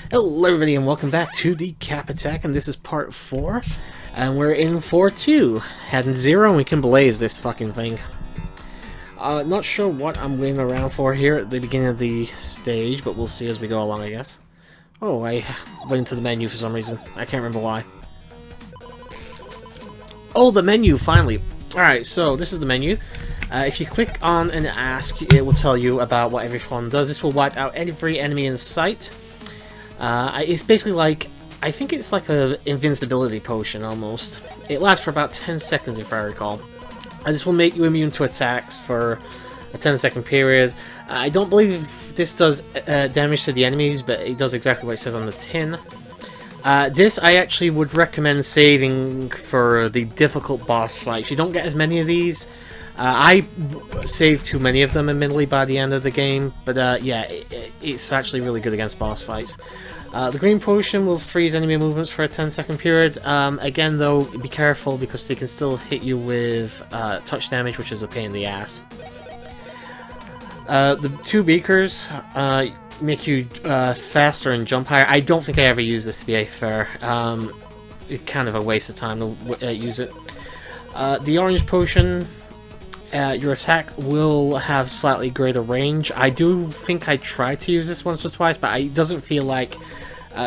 Hello everybody and welcome back to the Cap Attack, and this is part 4, and we're in 4-2. Heading 0 and we can blaze this fucking thing. Not sure what I'm waiting around for here at the beginning of the stage, but we'll see as we go along, I guess. Oh, I went into the menu for some reason. I can't remember why. Oh, the menu, finally! Alright, so this is the menu. If you click on and ask, it will tell you about what everyone does. This will wipe out every enemy in sight. It's basically like, I think it's like a invincibility potion almost. It lasts for about 10 seconds if I recall. And this will make you immune to attacks for a 10-second period. I don't believe this does damage to the enemies, but it does exactly what it says on the tin. This I actually would recommend saving for the difficult boss fights. You don't get as many of these. I saved too many of them admittedly by the end of the game, but yeah, it's actually really good against boss fights. The green potion will freeze enemy movements for a 10-second period. Again though, be careful because they can still hit you with touch damage, which is a pain in the ass. The two beakers make you faster and jump higher. I don't think I ever use this, to be fair. It's kind of a waste of time to use it. The orange potion, your attack will have slightly greater range. I do think I tried to use this once or twice, but it doesn't feel like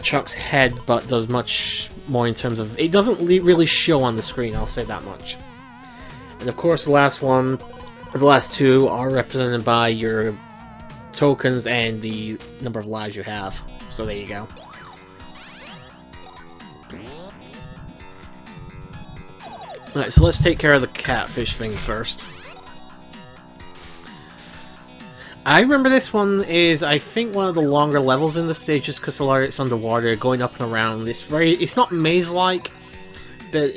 Chuck's headbutt does much more in terms of... It doesn't really show on the screen, I'll say that much. And of course the last one, or the last two, are represented by your tokens and the number of lives you have. So there you go. Alright, so let's take care of the catfish things first. I remember this one is, I think, one of the longer levels in the stage, just because a lot of it's underwater, going up and around. It's not maze-like, but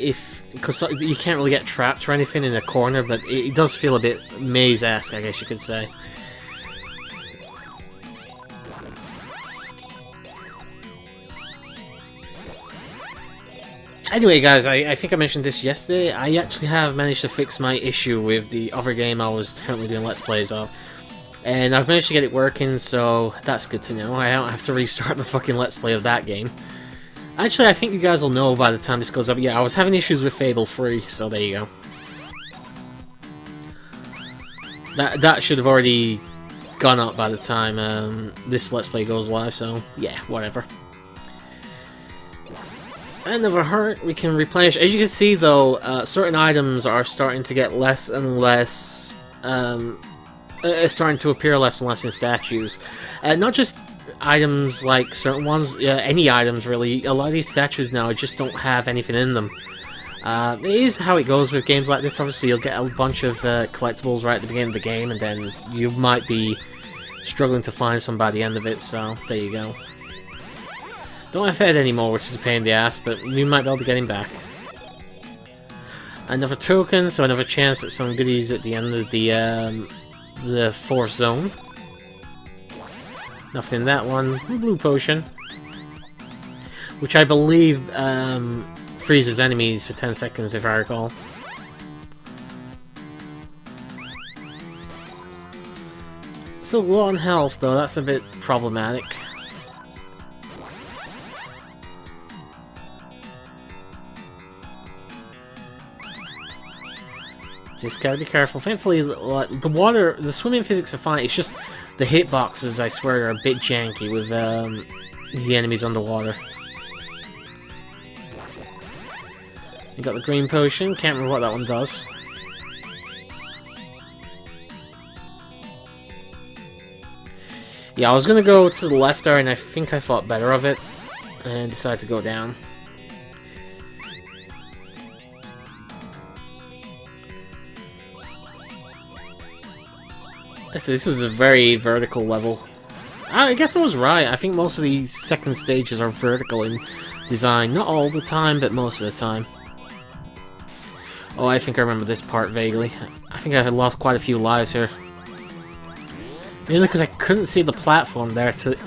because you can't really get trapped or anything in a corner, but it does feel a bit maze-esque, I guess you could say. Anyway guys, I think I mentioned this yesterday. I actually have managed to fix my issue with the other game I was currently doing Let's Plays of. And I've managed to get it working, so that's good to know. I don't have to restart the fucking Let's Play of that game. Actually, I think you guys will know by the time this goes up. Yeah, I was having issues with Fable 3, so there you go. That should have already gone up by the time this Let's Play goes live, so yeah, whatever. Another heart we can replenish. As you can see though, certain items are starting to get less and less... It's starting to appear less and less in statues. Not just items like certain ones, any items really. A lot of these statues now just don't have anything in them. It is how it goes with games like this. Obviously you'll get a bunch of collectibles right at the beginning of the game, and then you might be struggling to find some by the end of it, so there you go. Don't have Fed anymore, which is a pain in the ass, but we might be able to get him back. Another token, so another chance at some goodies at the end of the fourth zone. Nothing in that one. Blue potion, which I believe freezes enemies for 10 seconds if I recall. Still low on health though, that's a bit problematic. Just gotta be careful. Thankfully, the swimming physics are fine. It's just the hitboxes, I swear, are a bit janky with the enemies underwater. You got the green potion. Can't remember what that one does. Yeah, I was gonna go to the left there, and I think I thought better of it, and decided to go down. This is a very vertical level. I guess I was right. I think most of the second stages are vertical in design. Not all the time, but most of the time. Oh, I think I remember this part vaguely. I think I had lost quite a few lives here. Mainly because I couldn't see the platform there to...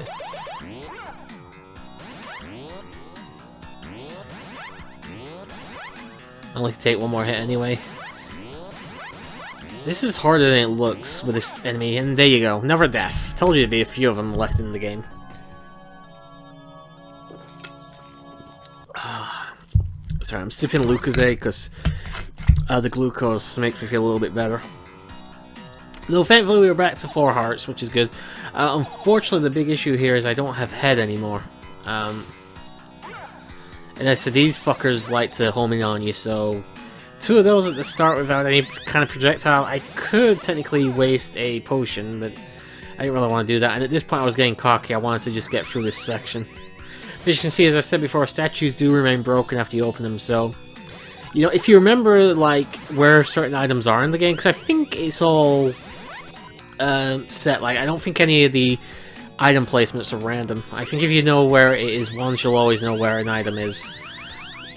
I'll only take one more hit anyway. This is harder than it looks with this enemy, and there you go. Another death. Told you to be a few of them left in the game. Sorry, I'm sipping Lucozade because the glucose makes me feel a little bit better. Though thankfully we were back to 4 hearts, which is good. Unfortunately, the big issue here is I don't have head anymore. And I said these fuckers like to home in on you, so 2 of those at the start without any kind of projectile. I could technically waste a potion, but I didn't really want to do that. And at this point I was getting cocky, I wanted to just get through this section. But as you can see, as I said before, statues do remain broken after you open them, so... You know, if you remember, like, where certain items are in the game, because I think it's all set. Like, I don't think any of the item placements are random. I think if you know where it is once, you'll always know where an item is.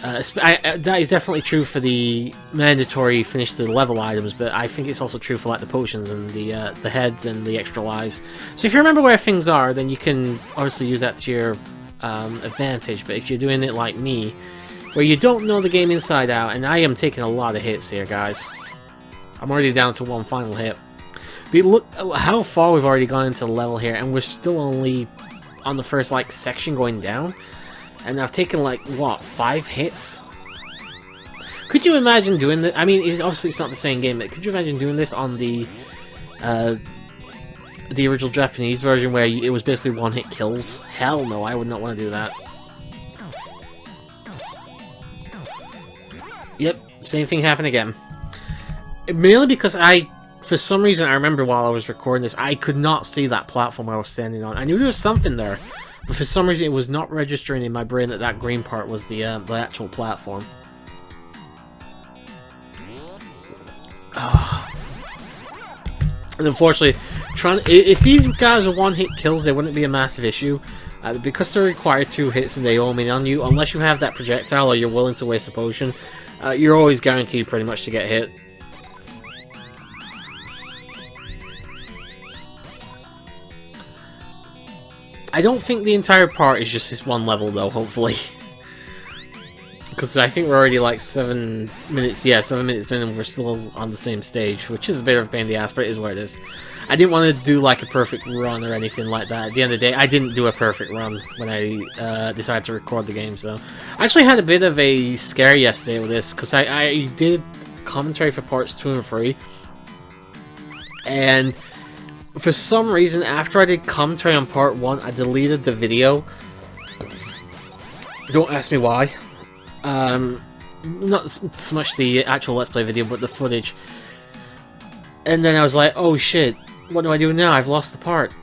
That is definitely true for the mandatory finish the level items, but I think it's also true for, like, the potions and the heads and the extra lives. So if you remember where things are, then you can obviously use that to your advantage, but if you're doing it like me, where you don't know the game inside out, and I am taking a lot of hits here, guys. I'm already down to 1 final hit. But look how far we've already gone into the level here, and we're still only on the first, like, section going down. And I've taken, like, what, 5 hits? Could you imagine doing this? I mean, obviously it's not the same game, but could you imagine doing this on the original Japanese version where it was basically one-hit kills? Hell no, I would not want to do that. Yep, same thing happened again. Mainly because for some reason, I remember while I was recording this, I could not see that platform I was standing on. I knew there was something there, but for some reason it was not registering in my brain that that green part was the actual platform. And unfortunately, if these guys are one-hit kills, they wouldn't be a massive issue. Because they require 2 hits and they home in on you, unless you have that projectile or you're willing to waste a potion, you're always guaranteed pretty much to get hit. I don't think the entire part is just this one level though, hopefully. Because I think we're already like 7 minutes, yeah, 7 minutes in and we're still on the same stage, which is a bit of a pain in the ass, but it is what it is. I didn't want to do like a perfect run or anything like that. At the end of the day, I didn't do a perfect run when I decided to record the game, so... I actually had a bit of a scare yesterday with this, because I did commentary for parts 2 and 3, and for some reason, after I did commentary on part 1, I deleted the video. Don't ask me why. Not so much the actual Let's Play video, but the footage. And then I was like, oh shit, what do I do now? I've lost the part.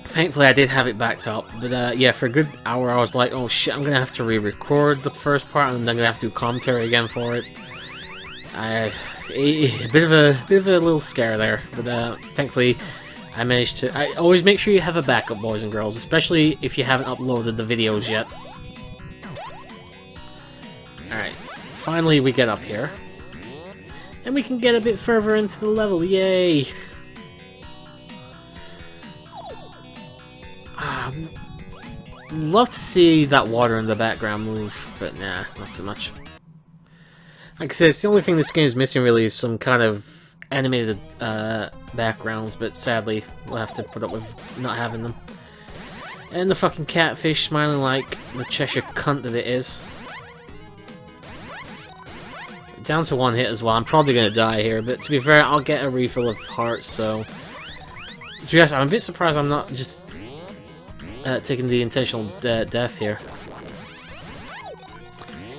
Thankfully I did have it backed up, but yeah, for a good hour I was like, oh shit, I'm gonna have to re-record the first part and then I'm gonna have to do commentary again for it. A bit of a little scare there, but thankfully I managed to... I always make sure you have a backup, boys and girls, especially if you haven't uploaded the videos yet. Alright, finally we get up here. And we can get a bit further into the level, yay! Love to see that water in the background move, but nah, not so much. Like I said, it's the only thing this game is missing really is some kind of animated backgrounds, but sadly we'll have to put up with not having them. And the fucking catfish smiling like the Cheshire cunt that it is. Down to 1 hit as well. I'm probably going to die here, but to be fair, I'll get a refill of hearts, so... To be honest, I'm a bit surprised I'm not just taking the intentional death here.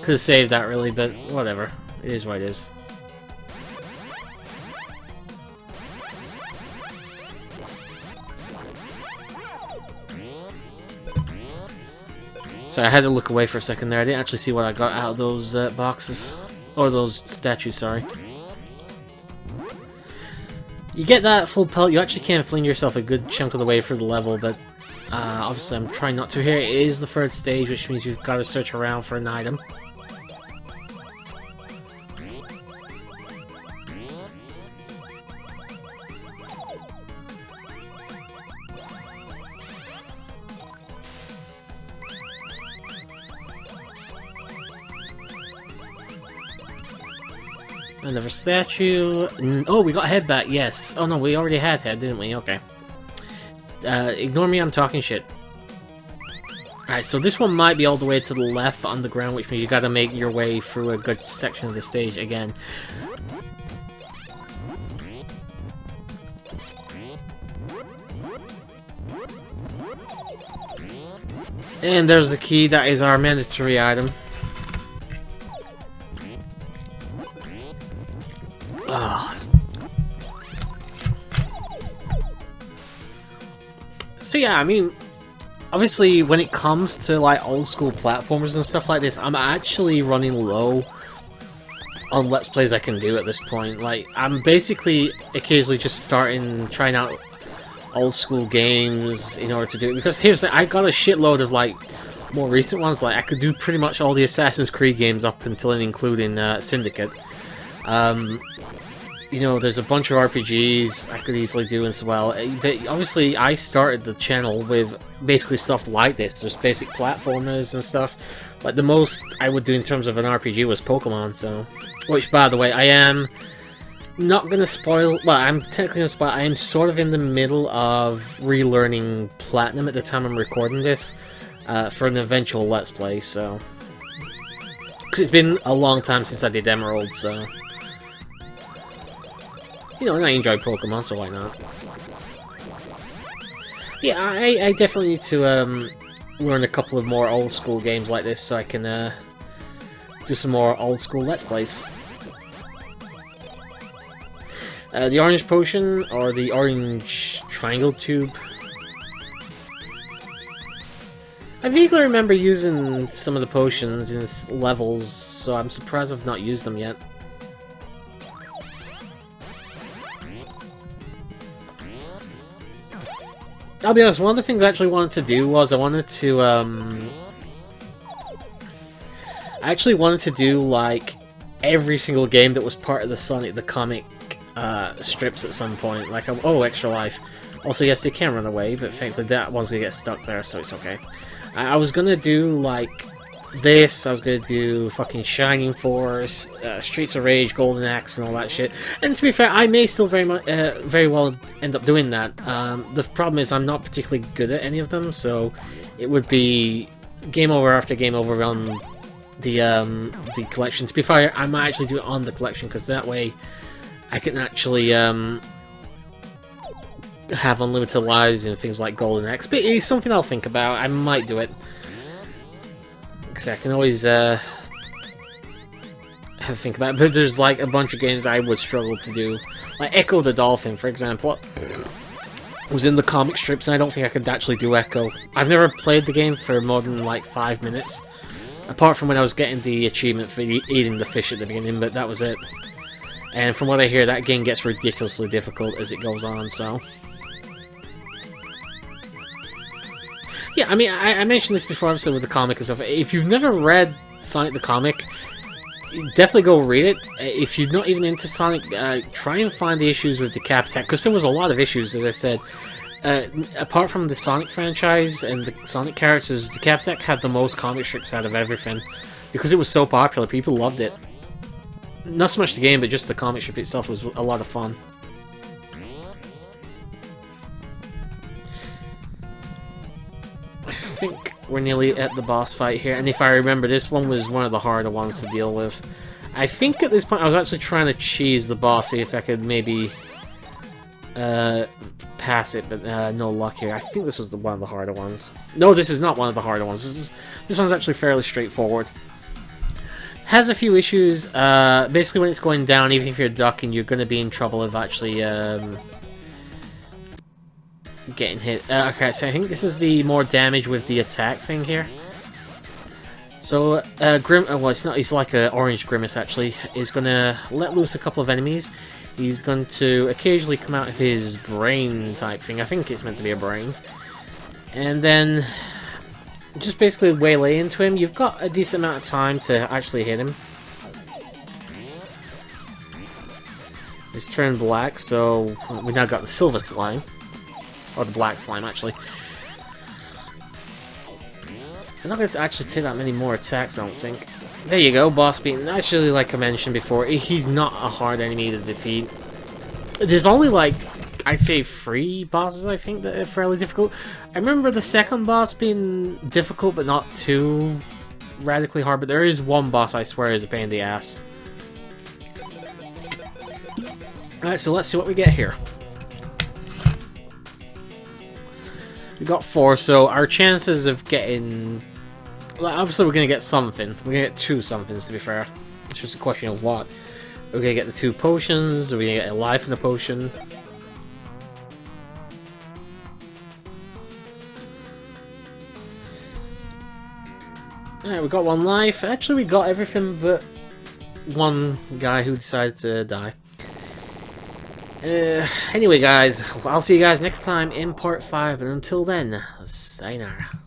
Could have saved that really, but whatever. It is what it is. So I had to look away for a second there. I didn't actually see what I got out of those boxes. Or those statues, sorry. You get that full pelt, you actually can fling yourself a good chunk of the way through the level, but obviously I'm trying not to here. It is the 3rd stage, which means you've got to search around for an item. Another statue. Oh, we got head back, yes. Oh no, we already had head, didn't we? Okay. Ignore me, I'm talking shit. Alright, so this one might be all the way to the left, but underground, which means you gotta make your way through a good section of the stage again. And there's the key, that is our mandatory item. So yeah, I mean, obviously when it comes to like old school platformers and stuff like this, I'm actually running low on Let's Plays I can do at this point. Like, I'm basically occasionally just trying out old school games in order to do it, because here's the, I got a shitload of like more recent ones. Like, I could do pretty much all the Assassin's Creed games up until and including Syndicate. You know, there's a bunch of RPGs I could easily do as well. But obviously, I started the channel with basically stuff like this. There's basic platformers and stuff. Like, the most I would do in terms of an RPG was Pokemon, so... Which, by the way, I am not gonna spoil... Well, I'm technically gonna spoil... I am sort of in the middle of relearning Platinum at the time I'm recording this. For an eventual Let's Play, so... Because it's been a long time since I did Emerald, so... You know, and I enjoy Pokemon, so why not? Yeah, I definitely need to learn a couple of more old school games like this so I can do some more old school Let's Plays. The orange potion, or the orange triangle tube. I vaguely remember using some of the potions in levels, so I'm surprised I've not used them yet. I'll be honest, one of the things I actually wanted to do was I actually wanted to do, like, every single game that was part of the Sonic the Comic strips at some point. Like, oh, Extra Life. Also, yes, they can run away, but thankfully that one's gonna get stuck there, so it's okay. I was gonna do, like, this, I was gonna do fucking Shining Force, Streets of Rage, Golden Axe, and all that shit. And to be fair, I may still very well end up doing that. The problem is I'm not particularly good at any of them, so it would be game over after game over on the collection. To be fair, I might actually do it on the collection, because that way I can actually have unlimited lives and things like Golden Axe. But it's something I'll think about. I might do it. I can always have a think about it, but there's like a bunch of games I would struggle to do. Like Echo the Dolphin, for example, was in the comic strips, and I don't think I could actually do Echo. I've never played the game for more than like 5 minutes, apart from when I was getting the achievement for eating the fish at the beginning, but that was it. And from what I hear, that game gets ridiculously difficult as it goes on, so... Yeah, I mean, I mentioned this before, obviously, with the comic and stuff. If you've never read Sonic the Comic, definitely go read it. If you're not even into Sonic, try and find the issues with Decap, because there was a lot of issues, as I said. Apart from the Sonic franchise and the Sonic characters, Decap had the most comic strips out of everything, because it was so popular, people loved it. Not so much the game, but just the comic strip itself was a lot of fun. I think we're nearly at the boss fight here, and if I remember, this one was one of the harder ones to deal with. I think at this point I was actually trying to cheese the boss, see if I could maybe pass it, but no luck here. I think this was one of the harder ones. No, this is not one of the harder ones. This one's actually fairly straightforward. Has a few issues. Basically, when it's going down, even if you're ducking, you're going to be in trouble of actually getting hit. Okay, so I think this is the more damage with the attack thing here. So, well, it's not. It's like an orange grimace actually. Is going to let loose a couple of enemies. He's going to occasionally come out of his brain type thing. I think it's meant to be a brain, and then just basically waylay into him. You've got a decent amount of time to actually hit him. It's turned black, so we now got the silver slime. Or the black slime, actually. I'm not going to actually take that many more attacks, I don't think. There you go, boss beaten. Actually, like I mentioned before, he's not a hard enemy to defeat. There's only, like, I'd say 3 bosses, I think, that are fairly difficult. I remember the second boss being difficult, but not too radically hard, but there is one boss I swear is a pain in the ass. Alright, so let's see what we get here. We got 4, so our chances of getting... Well, obviously we're going to get something. We're going to get 2 somethings, to be fair. It's just a question of what. We're going to get the 2 potions, we're going to get a life in the potion. Alright, we got 1 life. Actually, we got everything but one guy who decided to die. Anyway, guys, I'll see you guys next time in part 5, but until then, sayonara.